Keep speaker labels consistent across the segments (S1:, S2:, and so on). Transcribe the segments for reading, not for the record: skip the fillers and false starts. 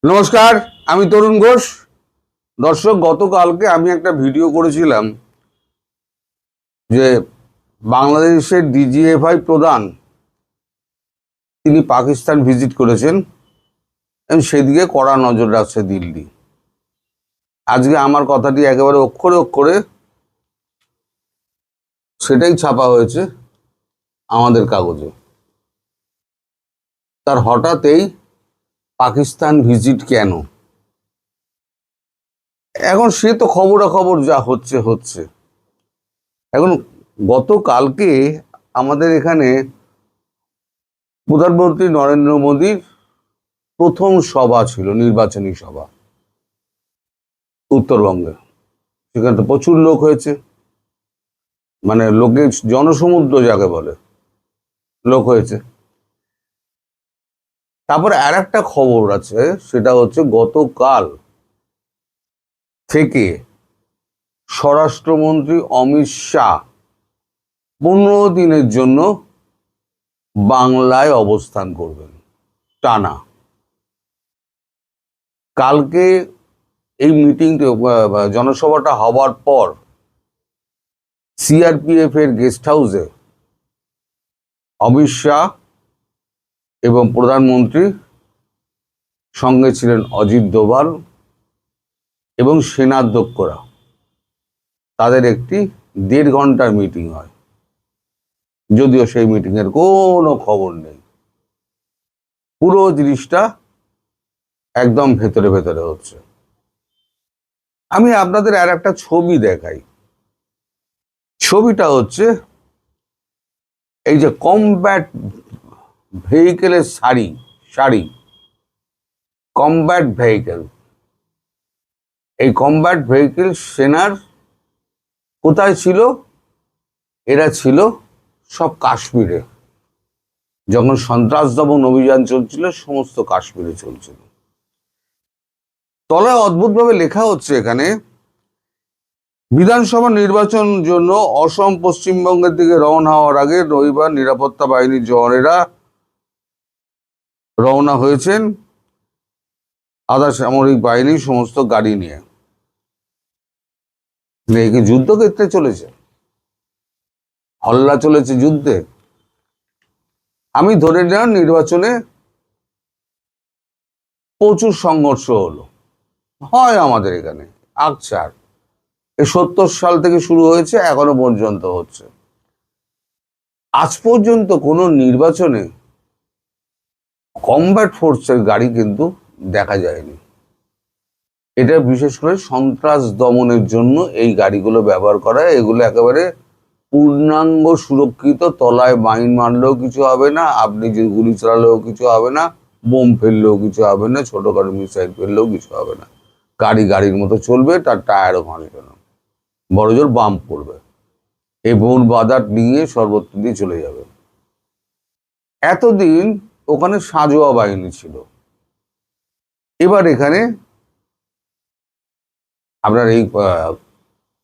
S1: নমস্কার, আমি তরুণ ঘোষ। দর্শক, গতকালকে আমি একটা ভিডিও করেছিলাম যে বাংলাদেশের ডিজিএফআই প্রধান তিনি পাকিস্তান ভিজিট করেছেন এবং সেদিকে কড়া নজর রাখছে দিল্লি। আজকে আমার কথাটি একেবারে অক্ষরে অক্ষরে সেটাই ছাপা হয়েছে আমাদের কাগজে। তার হঠাৎই পাকিস্তান ভিজিট কেন? এখন সে তো খবরাখবর যা হচ্ছে হচ্ছে। এখন গতকালকে আমাদের এখানে প্রধানমন্ত্রী নরেন্দ্র মোদীর প্রথম সভা ছিল, নির্বাচনী সভা উত্তরবঙ্গে। সেখানে তো প্রচুর লোক হয়েছে, মানে লোকের জনসমুদ্র যাকে বলে লোক হয়েছে। তারপরে আর একটা খবর আছে, সেটা হচ্ছে গতকাল থেকে স্বরাষ্ট্রমন্ত্রী অমিত শাহ 15 দিনের জন্য বাংলায় অবস্থান করবেন টানা। কালকে এই মিটিংটি জনসভাটা হওয়ার পর সিআরপিএফ এর গেস্ট হাউসে অমিত শাহ এবং প্রধানমন্ত্রী সঙ্গে ছিলেন অজিত দোভাল এবং সেনাধ্যক্ষরা। তাদের একটি 1.5 ঘন্টার মিটিং হয়, যদিও সেই মিটিং এর কোনো খবর নেই। পুরো জিনিসটা একদম ভেতরে ভেতরে হচ্ছে। আমি আপনাদের আর একটা ছবি দেখাই। ছবিটা হচ্ছে এই যে কমব্যাট ভেহিকেলের সারি কমব্যাট ভেহিকেল। এই কমব্যাট ভেহিকেল সেনার কোথায় ছিল? এরা ছিল সব কাশ্মীরে। যখন সন্ত্রাস দমন অভিযান চলছিল, সমস্ত কাশ্মীরে চলছিল। তলায় অদ্ভুতভাবে লেখা হচ্ছে এখানে, বিধানসভা নির্বাচন জন্য অসম পশ্চিমবঙ্গের দিকে রওনা হওয়ার আগে রবিবার নিরাপত্তা বাহিনীর জওয়ানেরা রওনা হয়েছেন আধা সামরিক বাহিনীর সমস্ত গাড়ি নিয়ে। কি যুদ্ধক্ষেত্রে চলেছে, হল্লা চলেছে যুদ্ধে। আমি ধরে নিলাম নির্বাচনে প্রচুর সংঘর্ষ হলো, হয় আমাদের এখানে আকছার। 70 সাল থেকে শুরু হয়েছে, এখনো পর্যন্ত হচ্ছে। আজ পর্যন্ত কোনো নির্বাচনে কমব্যাট ফোর্সের গাড়ি কিন্তু দেখা যায়নি। এটা বিশেষ করে সন্ত্রাস দমনের জন্য এই গাড়িগুলো ব্যবহার করা। এগুলো একেবারে পূর্ণাঙ্গ সুরক্ষিত, তলায় মাইন মারলেও কিছু হবে না, আপনি যে গুলি চালালেও কিছু হবে না, বোম ফেললেও কিছু হবে না, ছোটখাটো মিসাইল ফেললেও কিছু হবে না। গাড়ির মতো চলবে, তার টায়ারও ভাঙবে না, বড় জোর বাম্প করবে, এই বোন বাদার নিয়ে সর্বত্র দিয়ে চলে যাবে। এতদিন ওখানে সাঁজোয়া বাহিনী ছিল, এবার এখানে আপনার এই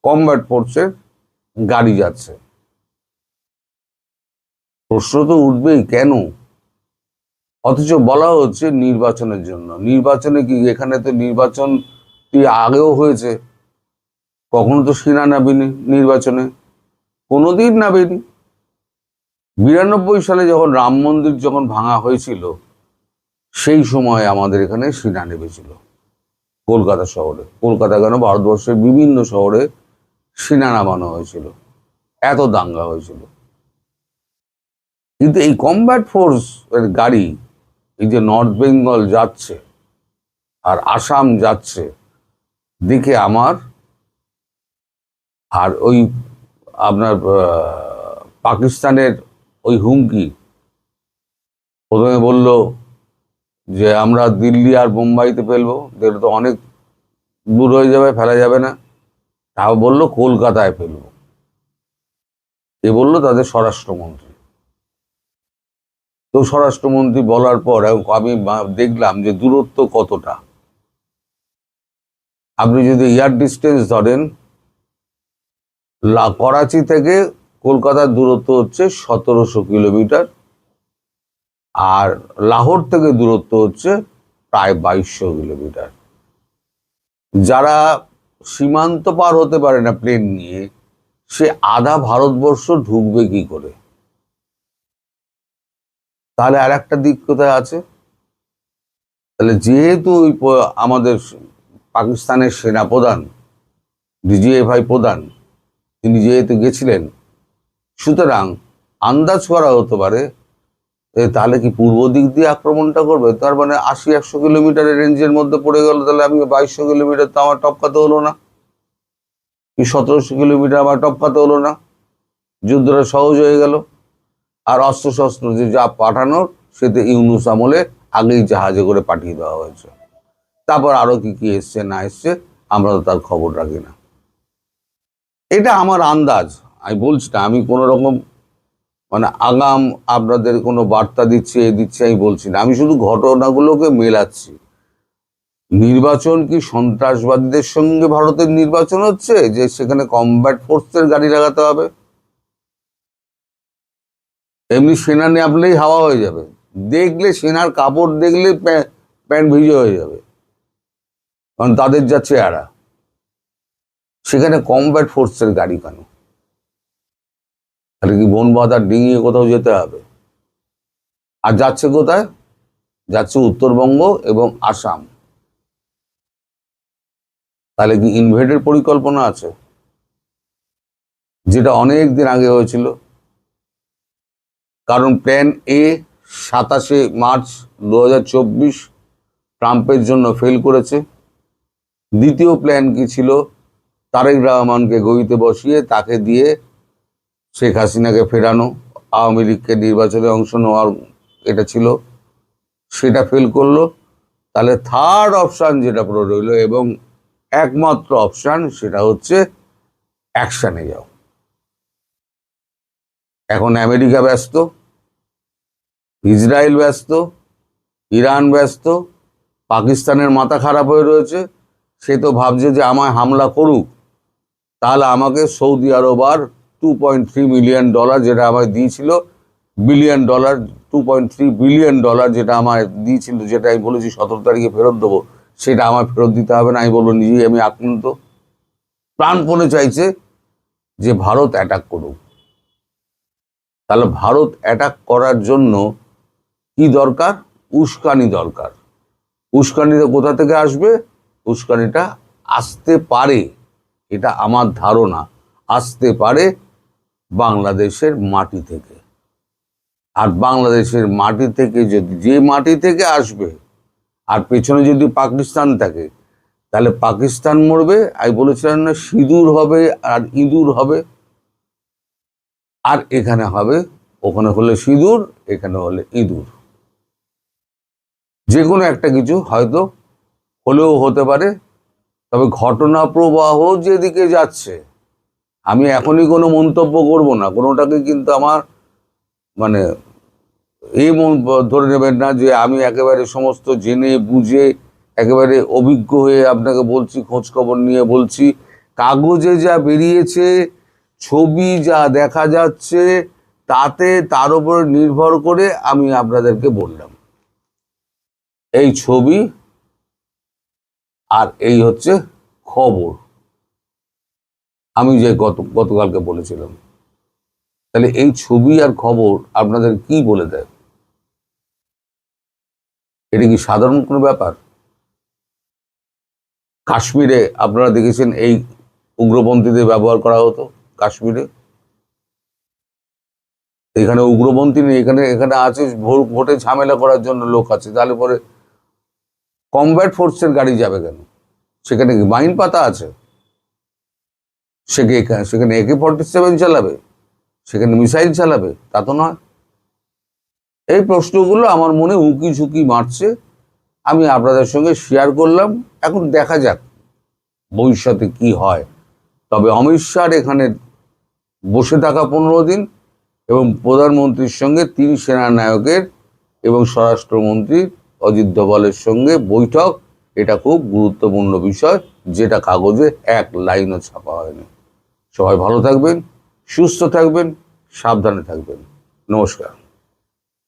S1: কমব্যাট ফোর্সের গাড়ি যাচ্ছে। প্রশ্ন তো উঠবেই, কেন? অথচ বলা হচ্ছে নির্বাচনের জন্য। নির্বাচনে কি? এখানে তো নির্বাচন আগেও হয়েছে, কখনো তো সেনা নামেনি নির্বাচনে, কোনোদিন নামেনি। 92 সালে যখন রাম মন্দির যখন ভাঙা হয়েছিল, সেই সময় আমাদের এখানে সেনা নেমেছিল কলকাতা শহরে। কলকাতা কেন, ভারতবর্ষের বিভিন্ন শহরে সেনা নামানো হয়েছিল, এত দাঙ্গা হয়েছিল। কিন্তু এই কমব্যাট ফোর্স এর গাড়ি এই যে নর্থ বেঙ্গল যাচ্ছে আর আসাম যাচ্ছে দেখে আমার, আর ওই আপনার পাকিস্তানের ওই হুমকি, প্রথমে বলল যে আমরা দিল্লি আর মুম্বাইতে ফেলবো, যেটা তো অনেক দূর হয়ে যাবে, ফেলা যাবে না। তাও বললো কলকাতায় ফেলবো। এ বললো তাদের স্বরাষ্ট্রমন্ত্রী। তো স্বরাষ্ট্রমন্ত্রী বলার পর আমি দেখলাম যে দূরত্ব কতটা। আপনি যদি এয়ার ডিস্টেন্স ধরেন, করাচি থেকে কলকাতার দূরত্ব হচ্ছে 1700 কিলোমিটার, আর লাহোর থেকে দূরত্ব হচ্ছে প্রায় 2200 কিলোমিটার। যারা সীমান্ত পার হতে পারে না প্লেন নিয়ে, সে আধা ভারতবর্ষ ঢুকবে কি করে? তাহলে আর একটা দিক কোথায় আছে? তাহলে যেহেতু আমাদের পাকিস্তানের সেনাপ্রধান, ডিজিএফআই প্রধান, তিনি যেহেতু গেছিলেন, সুতরাং আন্দাজ করা হতে পারে তাহলে কি পূর্ব দিক দিয়ে আক্রমণটা করবে। তার মানে 80-100 কিলোমিটারের রেঞ্জের মধ্যে পড়ে গেল, তাহলে আমি 2200 কিলোমিটার তো আমার টপকাতে হলো না, কি 1700 কিলোমিটার আমার টপকাতে হলো না, যুদ্ধটা সহজ হয়ে গেল। আর অস্ত্র শস্ত্র যে যা পাঠানোর, সেতে ইউনুস আমলে আগেই জাহাজে করে পাঠিয়ে দেওয়া হয়েছে। তারপর আরো কি কি এসছে না এসছে আমরা তো তার খবর রাখি না। এটা আমার আন্দাজ, আমি বলছি না, আমি কোনো রকম মানে আগাম আপনাদের কোনো বার্তা দিচ্ছি আমি বলছি না, আমি শুধু ঘটনাগুলোকে মেলাচ্ছি। নির্বাচন কি সন্ত্রাসবাদীদের সঙ্গে ভারতের নির্বাচন হচ্ছে, যে সেখানে কমব্যাট ফোর্সের গাড়ি লাগাতে হবে? এমনি সেনা নামলেই হাওয়া হয়ে যাবে, দেখলে সেনার কাপড় দেখলে প্যান্ট ভিজে হয়ে যাবে, কারণ তাদের যা চেহারা। সেখানে কমব্যাট ফোর্সের গাড়ি কেন? তাহলে কি বন বাঁধা ডিঙিয়ে কোথাও যেতে হবে? আর যাচ্ছে কোথায়? যাচ্ছে উত্তরবঙ্গ এবং আসাম। তাহলে কি ইনভেডের পরিকল্পনা আছে, যেটা অনেক দিন আগে হয়েছিল? কারণ প্ল্যান এ 27শে মার্চ 2024 ট্রাম্পের জন্য ফেল করেছে। দ্বিতীয় প্ল্যান কি ছিল? তারেক রহমানকে গদিতে বসিয়ে তাকে দিয়ে শেখ হাসিনাকে ফেরানো, আওয়ামী লীগকে নির্বাচনে অংশ নেওয়ার এটা ছিল, সেটা ফেল করলো। তাহলে থার্ড অপশান যেটা পুরো রইল এবং একমাত্র অপশান, সেটা হচ্ছে অ্যাকশানে যাও। এখন আমেরিকা ব্যস্ত, ইসরায়েল ব্যস্ত, ইরান ব্যস্ত, পাকিস্তানের মাথা খারাপ হয়ে রয়েছে। সে তো ভাবছে যে আমায় হামলা করুক, তাহলে আমাকে সৌদি আরব আর $2.3 মিলিয়ন যেটা আমায় দিয়েছিল, বিলিয়ন ডলার, $2.3 বিলিয়ন যেটা আমায় দিয়েছিল, যেটা আমি বলেছি 17 তারিখে ফেরত দেবো, সেটা আমার ফেরত দিতে হবে না। আমি বলবো নিজেই আমি আক্রান্ত, প্রাণপণে চাইছে যে ভারত অ্যাটাক করুক। তাহলে ভারত অ্যাটাক করার জন্য কি দরকার? উস্কানি দরকার। উস্কানিটা কোথা থেকে আসবে? উস্কানিটা আসতে পারে, এটা আমার ধারণা, আসতে পারে বাংলাদেশের মাটি থেকে। আর বাংলাদেশের মাটি থেকে যদি, যে মাটি থেকে আসবে, আর পেছনে যদি পাকিস্তান থাকে, তাহলে পাকিস্তান মরবে। আমি বলেছিলাম না, সিঁদুর হবে আর ইঁদুর হবে। আর এখানে হবে, ওখানে হলে সিঁদুর, এখানে হলে ইঁদুর। যে কোনো একটা কিছু হয়তো হলেও হতে পারে। তবে ঘটনা প্রবাহ যেদিকে যাচ্ছে, আমি এখনই কোনো মন্তব্য করব না, কোনোটাকে কিন্তু আমার মানে এই ধরে নেবেন না যে আমি একেবারে সমস্ত জেনে বুঝে একেবারে অভিজ্ঞ হয়ে আপনাকে বলছি, খোঁজ খবর নিয়ে বলছি। কাগজে যা বেরিয়েছে, ছবি যা দেখা যাচ্ছে, তাতে তার উপর নির্ভর করে আমি আপনাদেরকে বললাম। এই ছবি আর এই হচ্ছে খবর, আমি যে গতকালকে বলেছিলাম। তাহলে এই ছবি আর খবর আপনাদের কি বলে দেয়? এটা কি সাধারণ কোনো ব্যাপার? কাশ্মীরে আপনারা দেখেছেন এই উগ্রপন্থীদের ব্যবহার করা হতো কাশ্মীরে। এখানে উগ্রপন্থী নেই, এখানে আছে ভোটে ঝামেলা করার জন্য লোক আছে। তাহলে পরে কমব্যাট ফোর্সের গাড়ি যাবে কেন? সেখানে কি মাইন পাতা আছে? সেখানে AK-47 চালাবে, সেখানে মিসাইল চালাবে? তা তো নয়। এই প্রশ্নগুলো আমার মনে উকি ঝুঁকি মারছে, আমি আপনাদের সঙ্গে শেয়ার করলাম। এখন দেখা যাক ভবিষ্যতে কি হয়। তবে অমিত শাহর এখানে বসে থাকা 15 দিন এবং প্রধানমন্ত্রীর সঙ্গে 3 সেনানায়কের এবং স্বরাষ্ট্রমন্ত্রী অজিত দোভালের সঙ্গে বৈঠক, এটা খুব গুরুত্বপূর্ণ বিষয়, যেটা কাগজে এক লাইনও ছাপা হয়নি। সবাই ভালো থাকবেন, সুস্থ থাকবেন, সাবধানে থাকবেন। নমস্কার।